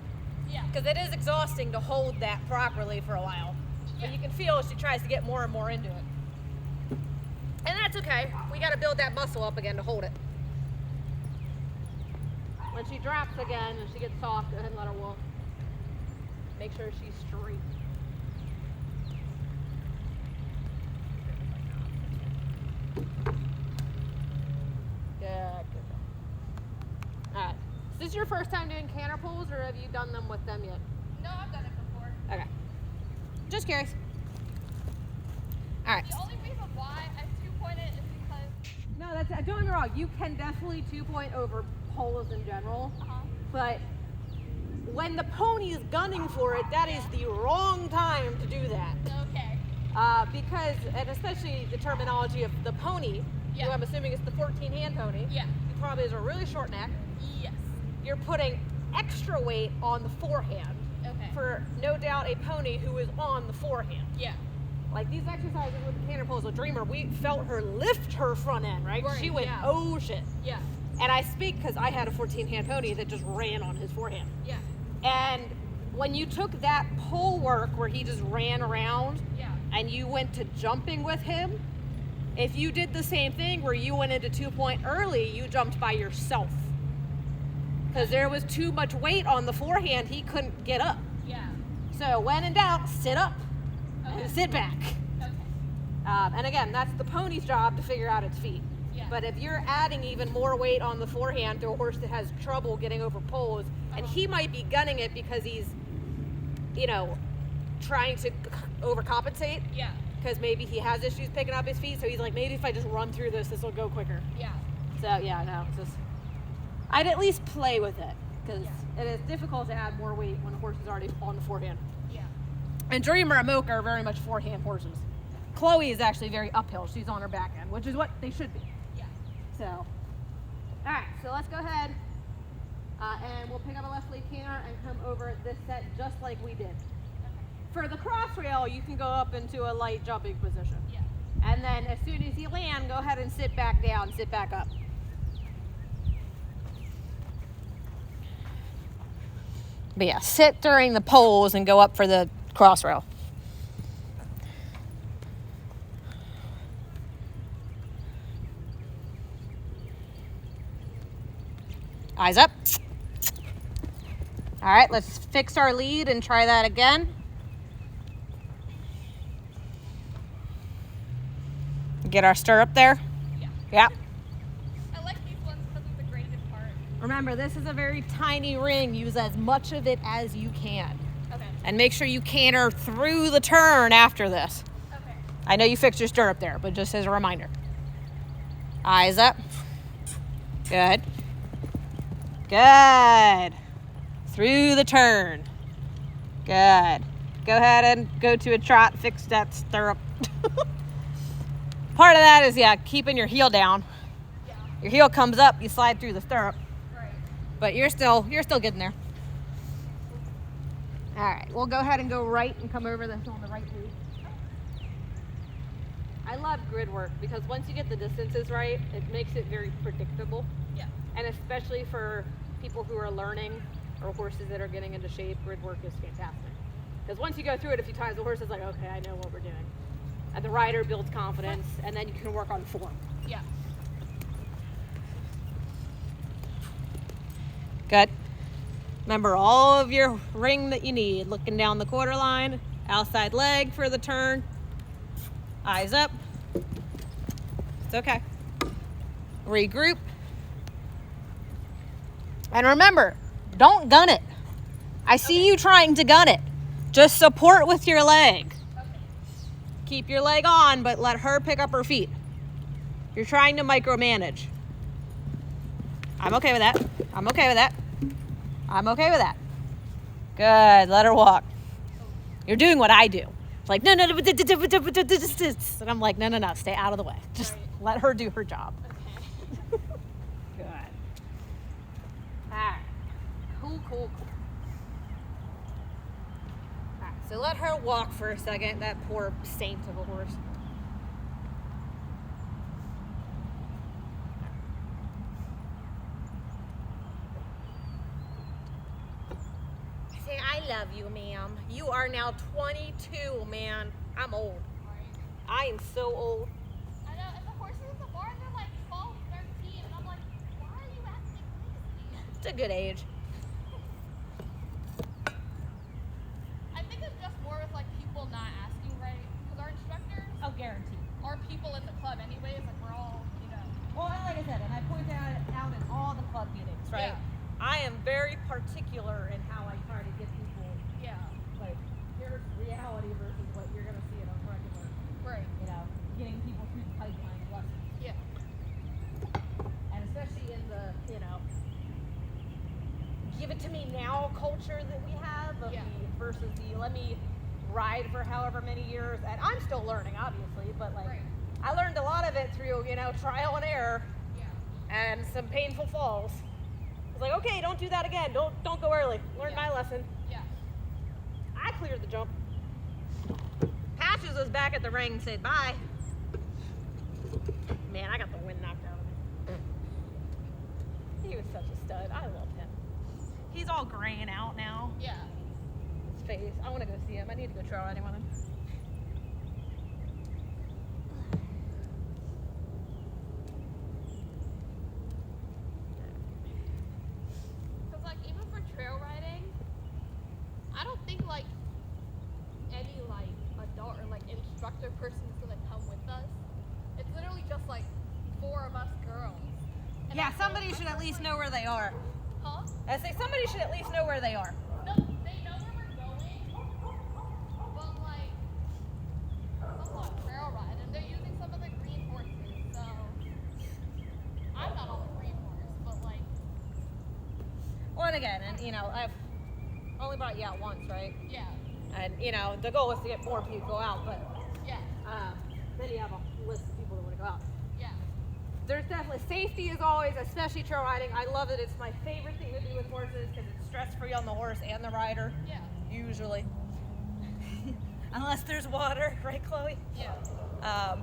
Speaker 2: Yeah.
Speaker 1: Because it is exhausting to hold that properly for a while. But you can feel as she tries to get more and more into it. And that's okay. We got to build that muscle up again to hold it. When she drops again and she gets soft, go ahead and let her walk. Make sure she's straight. Good. All right. Is this your first time doing canter pulls, or have you done them with them yet?
Speaker 2: No, I've done it before.
Speaker 1: Okay. Just curious. All right.
Speaker 2: The only reason why I two-point it is because...
Speaker 1: No, don't get me wrong. You can definitely 2-point over poles in general, but when the pony is gunning for it, that is the wrong time to do that.
Speaker 2: Okay.
Speaker 1: Because, and especially the terminology of the pony, who I'm assuming is the 14-hand pony.
Speaker 2: Yeah.
Speaker 1: He probably has a really short neck.
Speaker 2: Yes.
Speaker 1: You're putting extra weight on the forehand.
Speaker 2: Okay.
Speaker 1: For no doubt a pony who is on the forehand.
Speaker 2: Yeah.
Speaker 1: Like these exercises with the canter pulls with Dreamer, we felt her lift her front end, right? She went, oh shit.
Speaker 2: Yeah.
Speaker 1: And I speak because I had a 14-hand pony that just ran on his forehand.
Speaker 2: Yeah.
Speaker 1: And when you took that pole work where he just ran around and you went to jumping with him, if you did the same thing where you went into 2-point early, you jumped by yourself. Because there was too much weight on the forehand, he couldn't get up.
Speaker 2: Yeah.
Speaker 1: So when in doubt, sit up and sit back.
Speaker 2: Okay.
Speaker 1: And again, that's the pony's job to figure out its feet.
Speaker 2: Yeah.
Speaker 1: But if you're adding even more weight on the forehand to a horse that has trouble getting over poles, and he might be gunning it because he's, you know, trying to overcompensate.
Speaker 2: Yeah.
Speaker 1: Because maybe he has issues picking up his feet, so he's like, maybe if I just run through this will go quicker.
Speaker 2: Yeah.
Speaker 1: So yeah, no, it's just, I'd at least play with it, because it is difficult to add more weight when the horse is already on the forehand.
Speaker 2: Yeah.
Speaker 1: And Dreamer and Mocha are very much forehand horses. Chloe is actually very uphill. She's on her back end, which is what they should be.
Speaker 2: Yeah.
Speaker 1: So, all right, so let's go ahead and we'll pick up a left lead canter and come over this set just like we did. For the cross rail, you can go up into a light jumping position.
Speaker 2: Yeah.
Speaker 1: And then as soon as you land, go ahead and sit back down, sit back up. But yeah, sit during the poles and go up for the cross rail. Eyes up. All right, let's fix our lead and try that again. Get our stirrup there. Yeah.
Speaker 2: I like these ones because of the graded part.
Speaker 1: Remember, this is a very tiny ring. Use as much of it as you can.
Speaker 2: Okay.
Speaker 1: And make sure you canter through the turn after this.
Speaker 2: Okay.
Speaker 1: I know you fixed your stirrup there, but just as a reminder. Eyes up. Good. Good. Through the turn. Good. Go ahead and go to a trot, fix that stirrup. Part of that is, keeping your heel down.
Speaker 2: Yeah.
Speaker 1: Your heel comes up, you slide through the stirrup.
Speaker 2: Right.
Speaker 1: But you're still getting there. All right, we'll go ahead and go right and come over this on the right lead. I love grid work because once you get the distances right, it makes it very predictable.
Speaker 2: Yeah.
Speaker 1: And especially for people who are learning or horses that are getting into shape, grid work is fantastic. Because once you go through it a few times, the horse is like, okay, I know what we're doing. And the rider builds confidence, and then you can work on form.
Speaker 2: Yeah.
Speaker 1: Good. Remember all of your ring that you need. Looking down the quarter line, outside leg for the turn. Eyes up. It's okay. Regroup. And remember, don't gun it. I see you trying to gun it. Just support with your leg.
Speaker 2: Okay.
Speaker 1: Keep your leg on, but let her pick up her feet. You're trying to micromanage. I'm okay with that. I'm okay with that. I'm okay with that. Good. Let her walk. You're doing what I do. It's like, no. And I'm like, no. Stay out of the way. Just let her do her job.
Speaker 2: Okay.
Speaker 1: Good. All right. Cool. All right. So let her walk for a second. That poor saint of a horse. I love you, ma'am. You are now 22, man. I'm old.
Speaker 2: Right.
Speaker 1: I am so old.
Speaker 2: I know, it's a
Speaker 1: It's a good age.
Speaker 2: I think it's just more with like people not asking, right? Because our instructors
Speaker 1: Oh, guaranteed.
Speaker 2: are people in the club anyways, like we're all, you know.
Speaker 1: Well, like I said, and I point that out in all the club meetings, right?
Speaker 2: Yeah.
Speaker 1: I am very particular in how I try to get people,
Speaker 2: Yeah.
Speaker 1: like, here's reality versus what you're going to see in a regular,
Speaker 2: Right.
Speaker 1: you know, getting people through the pipeline of lessons.
Speaker 2: Yeah.
Speaker 1: And especially in the, you know, give it to me now culture that we have of
Speaker 2: Yeah.
Speaker 1: the versus the let me ride for however many years. And I'm still learning, obviously, but like,
Speaker 2: Right.
Speaker 1: I learned a lot of it through, you know, trial and error
Speaker 2: Yeah.
Speaker 1: and some painful falls. I was like, okay, don't do that again. Don't go early. Learn my lesson.
Speaker 2: Yeah.
Speaker 1: I cleared the jump. Patches was back at the ring and said bye. Man, I got the wind knocked out of me. He was such a stud. I love him. He's all graying out now.
Speaker 2: Yeah.
Speaker 1: His face. I want to go see him. I need to go try riding with him.
Speaker 2: Because like even for trail riding, I don't think like any like adult or like instructor person is gonna come with us. It's literally just like 4 of us girls. And
Speaker 1: Yeah,
Speaker 2: that's
Speaker 1: somebody
Speaker 2: all-
Speaker 1: should at least know where they are.
Speaker 2: Huh?
Speaker 1: I say somebody should at least know where they are.
Speaker 2: No, they know where we're going, but like some on trail ride and they're using some of the green horses, so I'm not on the green horse, but like
Speaker 1: Well, and again, and you know, I've only brought you out once, right?
Speaker 2: yeah,
Speaker 1: And you know, the goal is to get more people to go out, but
Speaker 2: yeah,
Speaker 1: then you have a list of people that want to go out.
Speaker 2: yeah,
Speaker 1: There's definitely safety is always, especially trail riding. I love it. It's my favorite thing to do with horses because it's stress-free on the horse and the rider,
Speaker 2: yeah,
Speaker 1: usually. Unless there's water, right, Chloe?
Speaker 2: yeah,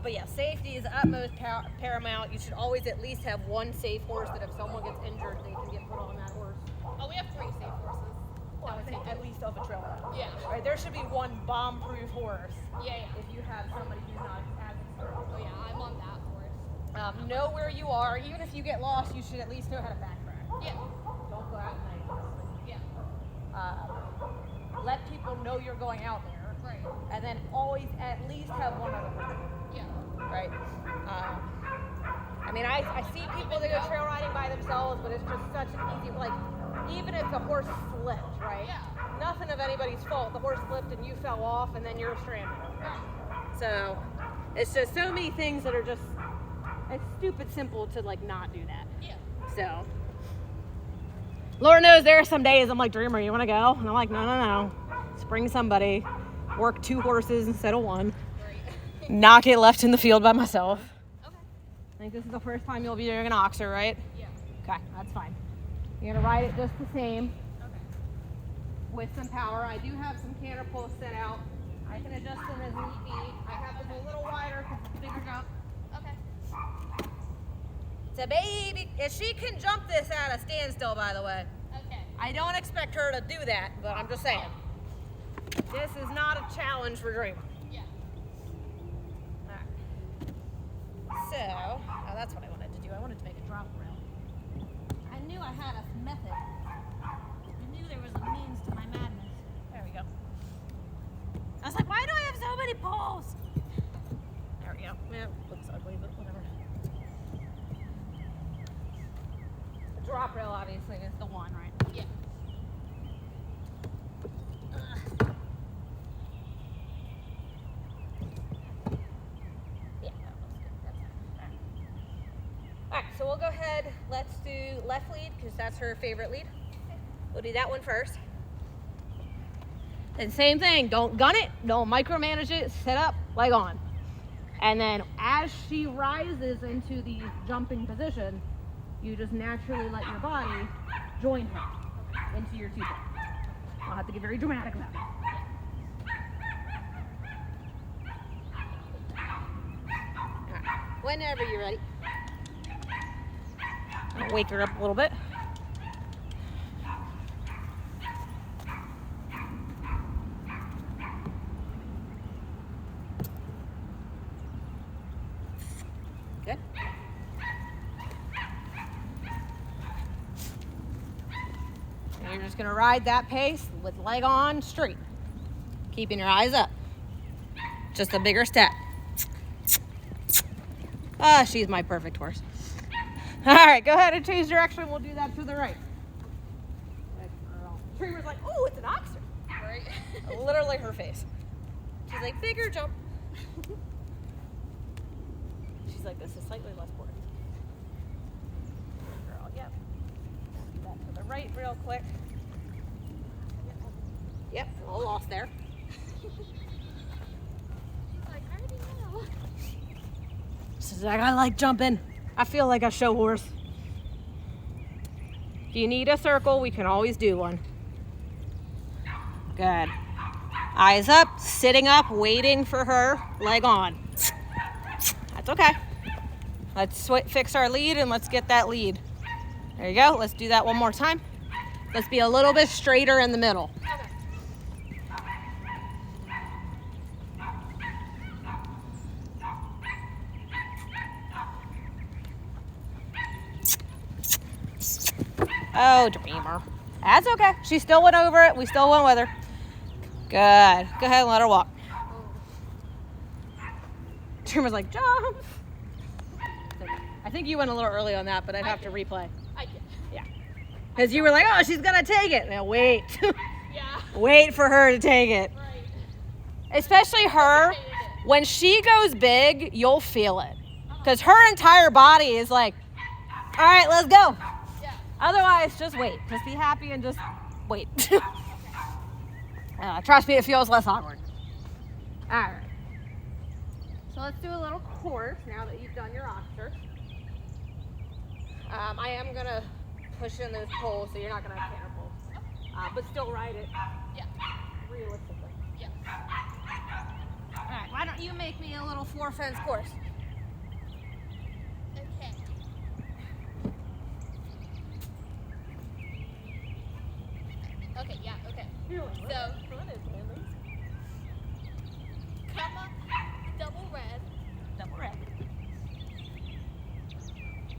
Speaker 1: But yeah, safety is utmost paramount. You should always at least have one safe horse that if someone gets injured, they can get put on that horse.
Speaker 2: Oh, we have 3 safe horses.
Speaker 1: Well, I think at least off a trail ride.
Speaker 2: Yeah,
Speaker 1: Right, there should be one bomb-proof horse
Speaker 2: yeah,
Speaker 1: if you have somebody who's not as experienced.
Speaker 2: oh yeah, I'm on that horse.
Speaker 1: Know where you are. Even if you get lost, you should at least know how to backtrack.
Speaker 2: Yeah,
Speaker 1: Don't go out at night, honestly.
Speaker 2: yeah,
Speaker 1: Let people know you're going out there,
Speaker 2: right,
Speaker 1: and then always at least have one other person,
Speaker 2: yeah,
Speaker 1: right? I mean, I see people that go trail riding by themselves, but it's just such an easy, like, even if the horse slipped, right?
Speaker 2: yeah,
Speaker 1: Nothing of anybody's fault. The horse slipped and you fell off, and then you're stranded.
Speaker 2: right,
Speaker 1: So it's just so many things that are just, it's stupid simple to like not do that.
Speaker 2: yeah,
Speaker 1: So Lord knows there are some days I'm like, Dreamer, you want to go? And I'm like, no. Let's bring somebody. Work 2 horses instead of 1.
Speaker 2: right.
Speaker 1: Not get left in the field by myself.
Speaker 2: Okay,
Speaker 1: I think this is the first time you'll be doing an oxer, right?
Speaker 2: yeah,
Speaker 1: Okay, that's fine. You're gonna ride it just the same
Speaker 2: okay,
Speaker 1: with some power. I do have some canter posts set out. I can adjust them as need be. I have them a little wider because it's a bigger jump.
Speaker 2: okay,
Speaker 1: It's a baby. If she can jump this at a standstill, by the way.
Speaker 2: okay,
Speaker 1: I don't expect her to do that, but I'm just saying. This is not a challenge for Dreamer.
Speaker 2: yeah,
Speaker 1: Alright. So, oh, that's what I wanted to do. I wanted to make a drop rail. I knew I had a method. I knew there was a means to my madness. There we go. I was like, why do I have so many poles? There we go. Yeah, it looks ugly, but whatever. The drop rail, obviously, is the one, right?
Speaker 2: yeah,
Speaker 1: Yeah, that looks good. That's fine. All right, so we'll go ahead. Let's do left lead because that's her favorite lead. We'll do that one first. And same thing, don't gun it, don't micromanage it, set up, leg on. And then as she rises into the jumping position, you just naturally let your body join her into your 2 foot. I'll have to get very dramatic about it. All right, whenever you're ready. I'll wake her up a little bit. Good. gonna ride that pace with leg on straight, keeping your eyes up. Just a bigger step. Ah, she's my perfect horse. All right, go ahead and change direction. We'll do that to the right. Tremer's like, oh, it's an oxer.
Speaker 2: Right.
Speaker 1: Literally her face. She's like, bigger jump. She's like, this is slightly less boring. Girl, yep. Do that to the right real quick. Yep, a little lost there.
Speaker 2: Like, I already know.
Speaker 1: She's like, I like jumping. I feel like a show horse. If you need a circle, we can always do one. Good. Eyes up, sitting up, waiting for her, leg on. That's okay. Let's fix our lead and let's get that lead. There you go. Let's do that one more time. Let's be a little bit straighter in the middle. Oh, Dreamer. That's okay. She still went over it. We still went with her. Good. Go ahead and let her walk. Dreamer's like, jump. I think you went a little early on that, but I'd have to replay.
Speaker 2: I did.
Speaker 1: Yeah. Because you were like, oh, she's going to take it. Now wait.
Speaker 2: Yeah.
Speaker 1: Wait for her to take it.
Speaker 2: Right.
Speaker 1: Especially her. When she goes big, you'll feel it. Because her entire body is like, all right, let's go.
Speaker 2: Yeah.
Speaker 1: Otherwise, just wait. Just be happy and just wait. Trust me, it feels less awkward. All right. So let's do a little course now that you've done your oxer. I am going to push in those poles, so you're not going to have canter poles. But still ride it
Speaker 2: Yeah.
Speaker 1: realistically.
Speaker 2: Yeah.
Speaker 1: All right, why don't you make me a little 4-fence course?
Speaker 2: Okay. Okay, yeah, okay. So, come up, double red,
Speaker 1: Double red.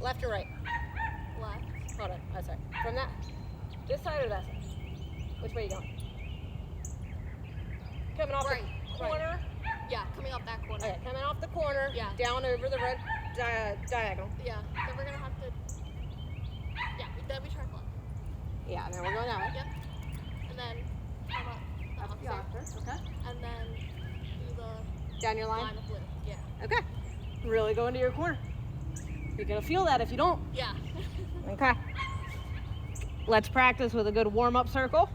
Speaker 1: Left or right?
Speaker 2: left,
Speaker 1: Hold on. Oh, sorry. From that, this side or that side? Which way are you going? Coming off
Speaker 2: Right,
Speaker 1: the corner.
Speaker 2: yeah, coming up that corner.
Speaker 1: Okay, coming off the corner.
Speaker 2: Yeah.
Speaker 1: Down over the red diagonal.
Speaker 2: Yeah, then we're gonna have to, then we turn left.
Speaker 1: Yeah, and then we're going that way.
Speaker 2: Yep. And then come up the oxer,
Speaker 1: Okay.
Speaker 2: and then do the
Speaker 1: Down your line.
Speaker 2: line of blue. Yeah.
Speaker 1: Okay. Really go into your corner. You're gonna feel that if you don't.
Speaker 2: Yeah.
Speaker 1: Okay. Let's practice with a good warm-up circle.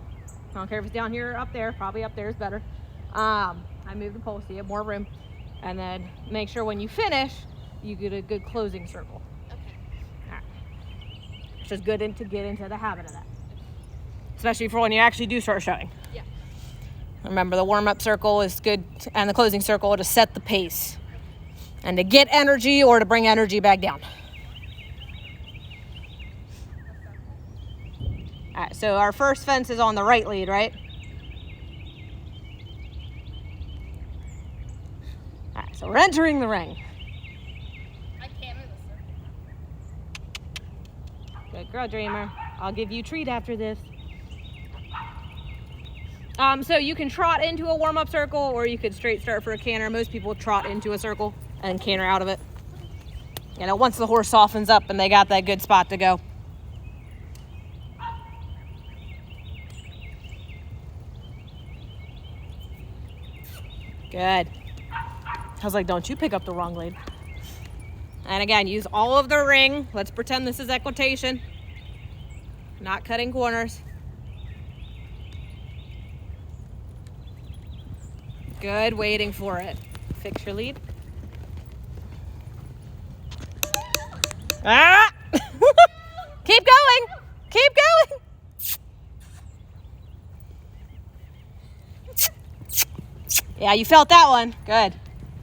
Speaker 1: I don't care if it's down here or up there. Probably up there is better. I move the pole so you have more room. And then make sure when you finish, you get a good closing circle.
Speaker 2: Okay.
Speaker 1: All right. It's just good to get into the habit of that. Especially for when you actually do start showing.
Speaker 2: Yeah.
Speaker 1: Remember, the warm-up circle is good, and the closing circle to set the pace. And to get energy or to bring energy back down. All right, so our first fence is on the right lead, right? All right, so we're entering the ring.
Speaker 2: I can't move this.
Speaker 1: Good girl, Dreamer. I'll give you a treat after this. So you can trot into a warm-up circle, or you could straight start for a canter. Most people trot into a circle and canter out of it. You know, once the horse softens up and they got that good spot to go. Good. I was like, don't you pick up the wrong lead. And again, use all of the ring. Let's pretend this is equitation. Not cutting corners. Good, waiting for it. Fix your lead. Ah! Keep going. Keep going. Yeah, you felt that one. Good.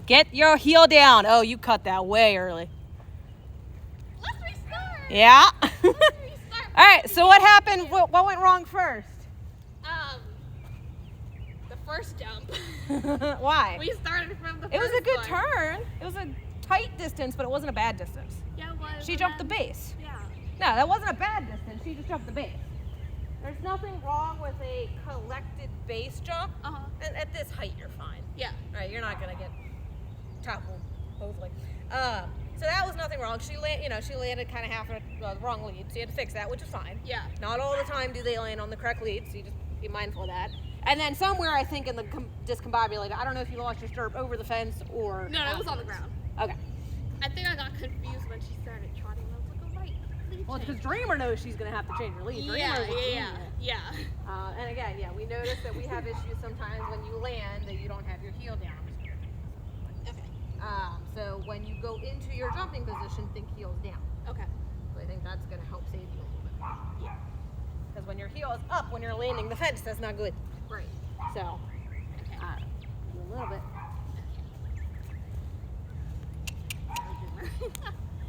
Speaker 1: Get your heel down. Oh, you cut that way early.
Speaker 2: Let's restart.
Speaker 1: Yeah.
Speaker 2: Let's restart.
Speaker 1: All right, so what happened? What went wrong first?
Speaker 2: The first jump.
Speaker 1: Why?
Speaker 2: We started from the
Speaker 1: It was a
Speaker 2: first
Speaker 1: good
Speaker 2: one.
Speaker 1: turn. It was a tight distance, but it wasn't a bad distance.
Speaker 2: Yeah, it was.
Speaker 1: She
Speaker 2: and
Speaker 1: jumped the
Speaker 2: then-
Speaker 1: base.
Speaker 2: Yeah.
Speaker 1: No, that wasn't a bad distance. She just jumped the base. There's nothing wrong with a collected base jump. And at this height, you're fine.
Speaker 2: Yeah.
Speaker 1: Right, you're not gonna get toppled, hopefully. So that was nothing wrong. She landed kind of half the wrong lead, so you had to fix that, which is fine.
Speaker 2: Yeah.
Speaker 1: Not all the time do they land on the correct lead, so you just be mindful of that. And then somewhere, I think in the discombobulated, I don't know if you lost your stirrup over the fence or.
Speaker 2: No, it was on the ground.
Speaker 1: Okay.
Speaker 2: I think I got confused when she started trotting. I was like, oh, right.
Speaker 1: Well, it's because Dreamer knows she's going to have to change her lead.
Speaker 2: Yeah.
Speaker 1: And again, we noticed that we have issues sometimes when you land that you don't have your heel down.
Speaker 2: Okay.
Speaker 1: So when you go into your jumping position, think heels down.
Speaker 2: Okay.
Speaker 1: So I think that's going to help save you a little bit. Yeah. Because when your heel is up, when you're landing the fence, that's not good.
Speaker 2: Right.
Speaker 1: So,
Speaker 2: Okay.
Speaker 1: a little bit.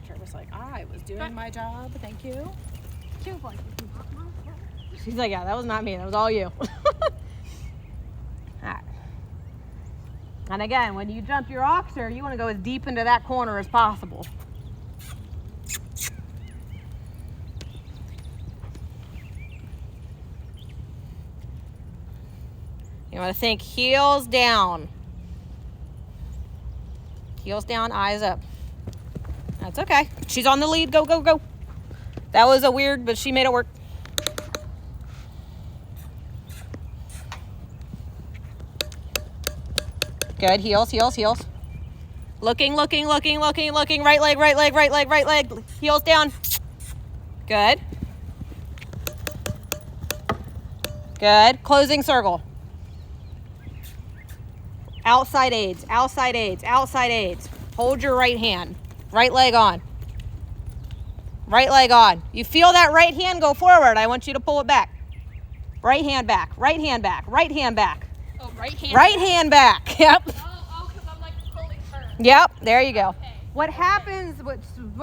Speaker 1: Trevor's like, I was doing my job. Thank you. She's like, yeah, that was not me. That was all you. All right. And again, when you jump your oxer, you want to go as deep into that corner as possible. You want to think heels down. Heels down, eyes up. That's okay. She's on the lead. Go, go, go. That was a weird, but she made it work. Good. Heels, heels, heels. Looking, looking, looking, looking, looking. Right leg, right leg, right leg, right leg. Heels down. Good. Good. Closing circle. Outside aids, outside aids, outside aids. Hold your right hand. Right leg on. Right leg on. You feel that right hand go forward. I want you to pull it back. Right hand back. Right hand back. Right hand back.
Speaker 2: Oh, right hand.
Speaker 1: Right hand back. Yep.
Speaker 2: Oh, because I'm like fully turned.
Speaker 1: Yep. There you go.
Speaker 2: Okay.
Speaker 1: What happens, what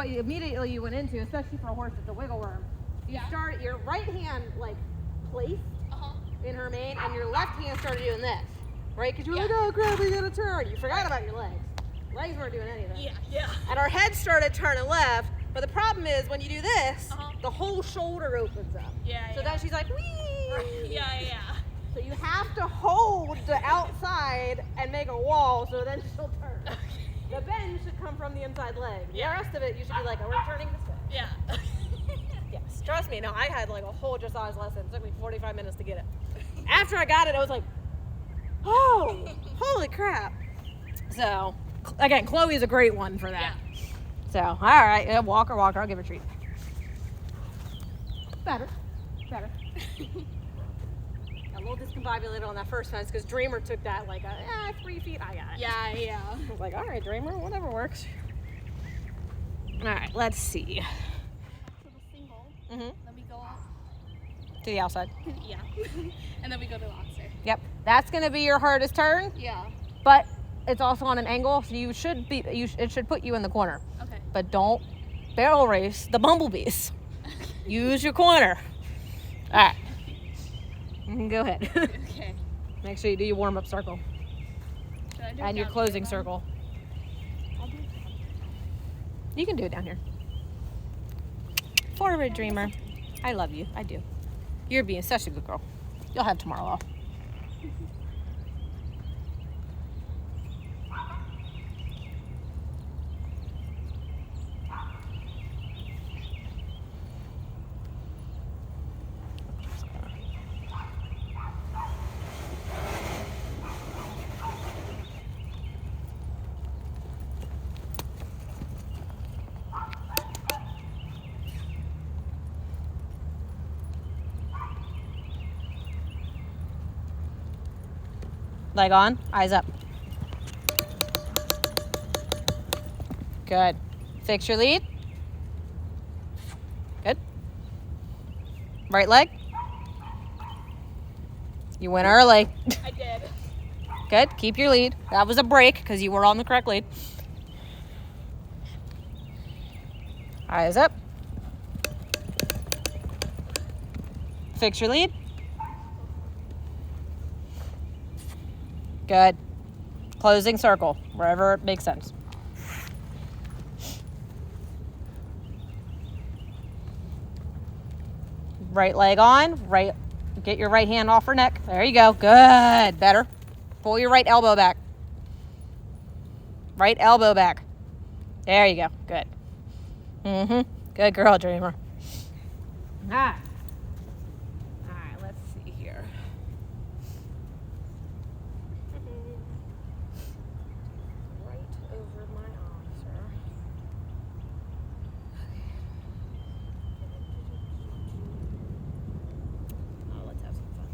Speaker 1: immediately you went into, especially for a horse that's a wiggle worm, you start your right hand like placed in her mane, and your left hand started doing this, right? Because you were like, oh crap, we gotta turn. You forgot about your legs. Legs weren't doing anything.
Speaker 2: Yeah.
Speaker 1: And our head started turning left, but the problem is when you do this, the whole shoulder opens up. So then she's like, wee.
Speaker 2: Yeah.
Speaker 1: So you have to hold the outside and make a wall, so then she'll turn. The bend should come from the inside leg. The rest of it, you should be like, oh, we're turning this way.
Speaker 2: Yeah.
Speaker 1: Yes, trust me. No, I had like a whole dressage lesson. It took me 45 minutes to get it. After I got it, I was like, oh, holy crap. So, again, Chloe's a great one for that. So, all right, walker, I'll give her a treat. Better. A little discombobulated on that first fence because Dreamer took that like 3 feet. I got it.
Speaker 2: Yeah.
Speaker 1: I was like, all right, Dreamer, whatever works. All right, let's see.
Speaker 2: To the single.
Speaker 1: Mm-hmm.
Speaker 2: Then we go up.
Speaker 1: To the outside.
Speaker 2: Yeah. And then we go to the oxer.
Speaker 1: Yep. That's going to be your hardest turn.
Speaker 2: Yeah.
Speaker 1: But it's also on an angle, so it should put you in the corner.
Speaker 2: Okay.
Speaker 1: But don't barrel race the bumblebees. Use your corner. All right. You can go ahead.
Speaker 2: Okay.
Speaker 1: Make sure you do your warm-up circle.
Speaker 2: Should I do
Speaker 1: And
Speaker 2: it
Speaker 1: your
Speaker 2: down
Speaker 1: closing
Speaker 2: here, then?
Speaker 1: circle.
Speaker 2: I'll do it down here.
Speaker 1: You can do it down here. Forward, Dreamer. I love you. I do. You're being such a good girl. You'll have tomorrow off. Leg on, eyes up. Good. Fix your lead. Good. Right leg. You went early.
Speaker 2: I did.
Speaker 1: Good. Keep your lead. That was a break because you were on the correct lead. Eyes up. Fix your lead. Good. Closing circle, wherever it makes sense. Right leg on, right, get your right hand off her neck. There you go, good, better. Pull your right elbow back. Right elbow back. There you go, good. Good girl, Dreamer. All right, let's see here. Right over my officer. Oh, let's have some fun.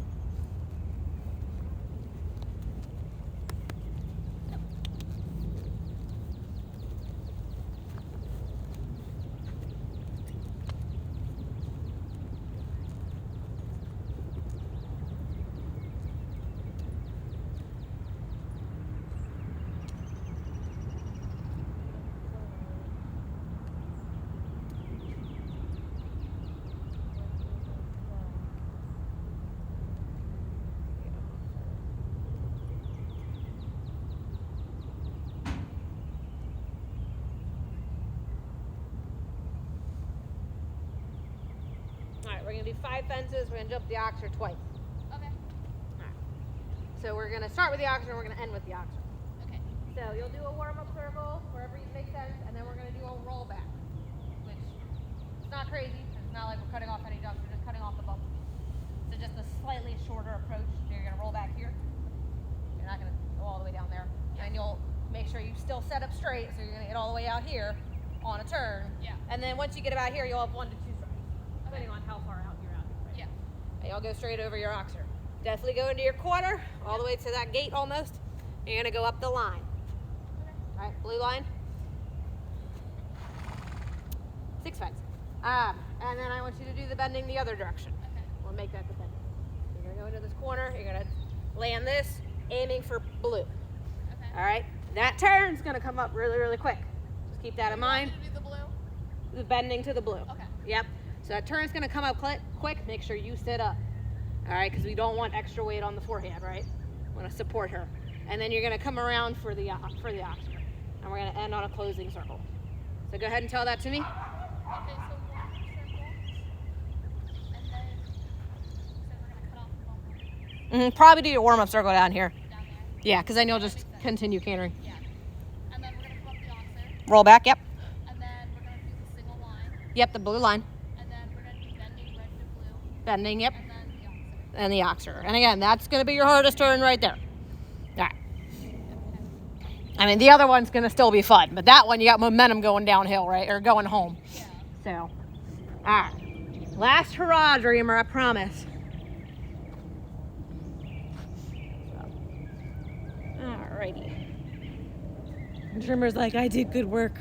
Speaker 1: All right, we're gonna do 5 fences. We're gonna jump the oxer twice.
Speaker 2: Okay.
Speaker 1: All right. So we're gonna start with the oxer and we're gonna end with the oxer.
Speaker 2: Okay.
Speaker 1: So you'll do a warm-up circle wherever you make sense, and then we're gonna do a rollback, which is not crazy. It's not like we're cutting off any jumps. We're just cutting off the bump. So just a slightly shorter approach. So you're gonna roll back here. You're not gonna go all the way down there, and you'll make sure you still set up straight. So you're gonna get all the way out here on a turn.
Speaker 2: Yeah.
Speaker 1: And then once you get about here, you'll have 1 to 2 strikes, depending on how far out you're out. Right?
Speaker 2: Yeah.
Speaker 1: And you'll go straight over your oxer. Definitely go into your quarter, all the way to that gate almost. You're gonna go up the line.
Speaker 2: Okay.
Speaker 1: All right, blue line. 6 fence. And then I want you to do the bending the other direction.
Speaker 2: Okay.
Speaker 1: We'll make that the bending. You're gonna go into this corner. You're gonna land this, aiming for blue.
Speaker 2: Okay.
Speaker 1: All right. That turn's gonna come up really, really quick. Just keep that in mind.
Speaker 2: You want me to do the blue?
Speaker 1: The bending to the blue.
Speaker 2: Okay.
Speaker 1: Yep. So that turn's gonna come up quick. Make sure you sit up. All right, because we don't want extra weight on the forehand, right? We want to support her. And then you're gonna come around for the oxer, and we're gonna end on a closing circle. So go ahead and tell that to me.
Speaker 2: Okay, so 1 circle. And then so we're gonna cut off the bump
Speaker 1: Probably do your warm-up circle down here.
Speaker 2: down there.
Speaker 1: Yeah, because then you'll just continue cantering.
Speaker 2: Yeah. And then we're gonna come up the oxer.
Speaker 1: Roll back. Yep.
Speaker 2: And then we're gonna do the single line.
Speaker 1: Yep. The blue line.
Speaker 2: And then we're gonna do bending red to blue.
Speaker 1: Bending. Yep.
Speaker 2: And then the oxer.
Speaker 1: And the oxer. And again, that's gonna be your hardest turn right there. All right. I mean, the other one's gonna still be fun, but that one you got momentum going downhill, right, or going home.
Speaker 2: Yeah.
Speaker 1: So, all right. Last hurrah, Dreamer, I promise. Alrighty. Dreamer's like, I did good work.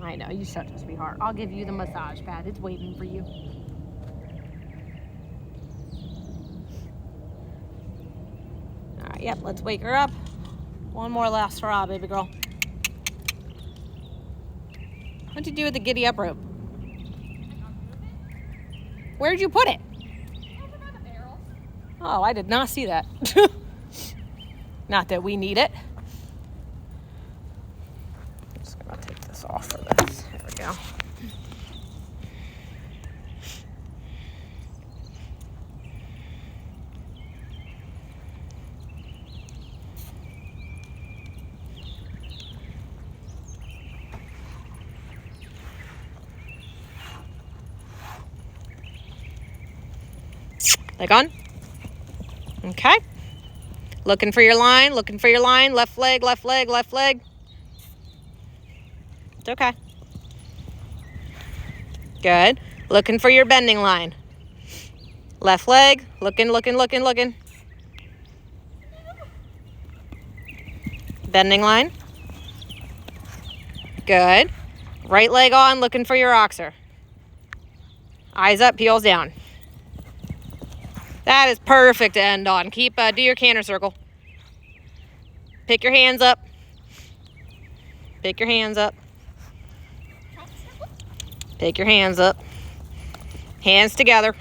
Speaker 1: I know, you're such a sweetheart. I'll give you the massage pad. It's waiting for you. All right, yep, let's wake her up. One more last hurrah, baby girl. What'd you do with the giddy up rope? Where'd you put it?
Speaker 2: Over by the barrel.
Speaker 1: Oh, I did not see that. Not that we need it. I'm just gonna take this off for this. There we go. Leg on. Okay. Looking for your line, looking for your line. Left leg, left leg, left leg. It's okay. Good. Looking for your bending line. Left leg, looking, looking, looking, looking. Bending line. Good. Right leg on, looking for your oxer. Eyes up, heels down. That is perfect to end on. Keep, do your canter circle. Pick your hands up. Pick your hands up. Pick your hands up. Hands together.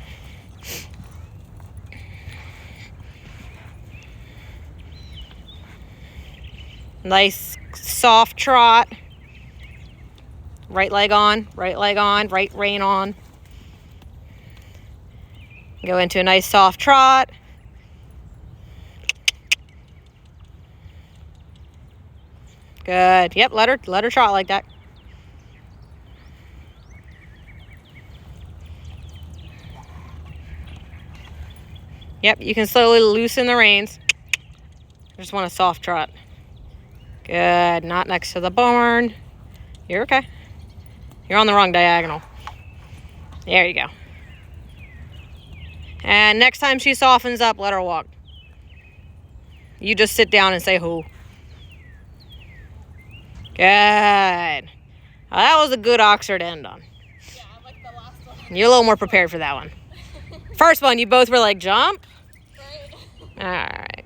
Speaker 1: Nice soft trot. Right leg on, right rein on. Go into a nice soft trot. Good. Yep, let her trot like that. Yep, you can slowly loosen the reins. I just want a soft trot. Good. Not next to the barn. You're okay. You're on the wrong diagonal. There you go. And next time she softens up, let her walk. You just sit down and say, "Who?" Good. Well, that was a good oxer to end on.
Speaker 2: Yeah, I like the last one.
Speaker 1: You're a little more prepared for that one. First one, you both were like, jump?
Speaker 2: Right?
Speaker 1: All right.